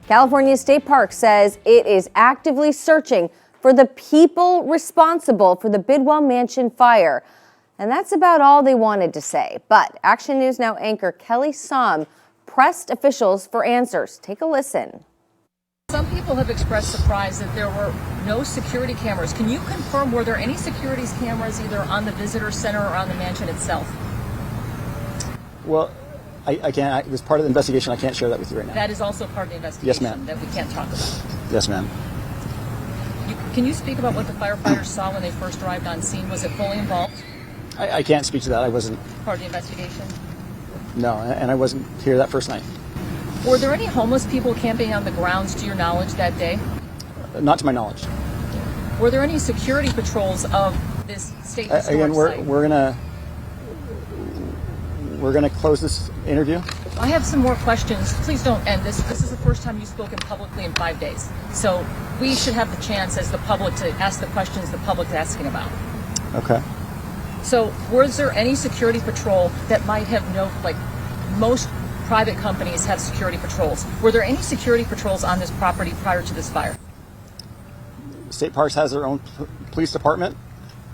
California State Park says it is actively searching for the people responsible for the Bidwell Mansion fire. And that's about all they wanted to say. But Action News Now anchor Kelli Saam pressed officials for answers. Take a listen. Some people have expressed surprise that there were no security cameras. Can you confirm, were there any security cameras either on the visitor center or on the mansion itself? Well, I can't. It was part of the investigation. I can't share that with you right now. That is also part of the investigation. Yes, ma'am. That we can't talk about. Yes, ma'am. Can you speak about what the firefighters saw when they first arrived on scene? Was it fully involved? I can't speak to that. I wasn't part of the investigation. No, and I wasn't here that first night. Were there any homeless people camping on the grounds, to your knowledge, that day? Not to my knowledge. Were there any security patrols of this state historic Again, site? We're gonna close this interview. I have some more questions. Please don't end this. This is the first time you've spoken publicly in 5 days. So we should have the chance as the public to ask the questions the public's asking about. Okay. So was there any security patrol that might have like most private companies have security patrols? Were there any security patrols on this property prior to this fire? State Parks has their own police department,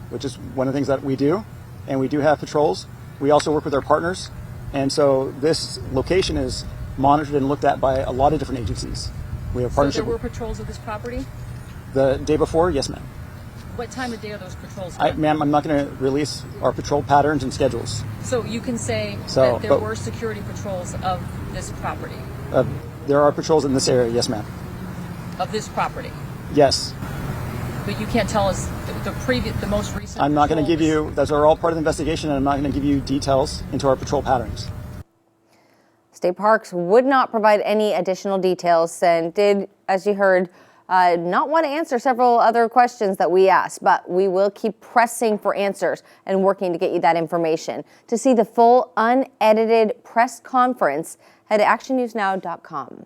which is one of the things that we do, and we do have patrols. We also work with our partners, and so this location is monitored and looked at by a lot of different agencies. We have partnership. So there were patrols of this property? The day before, yes, ma'am. What time of day are those patrols? Ma'am, I'm not going to release our patrol patterns and schedules. So you can say that there were security patrols of this property? There are patrols in this area, yes, ma'am. Of this property? Yes. But you can't tell us the most recent. I'm not going to give you, those are all part of the investigation, and I'm not going to give you details into our patrol patterns. State Parks would not provide any additional details and did, as you heard, not want to answer several other questions that we asked, but we will keep pressing for answers and working to get you that information. To see the full unedited press conference, head to actionnewsnow.com.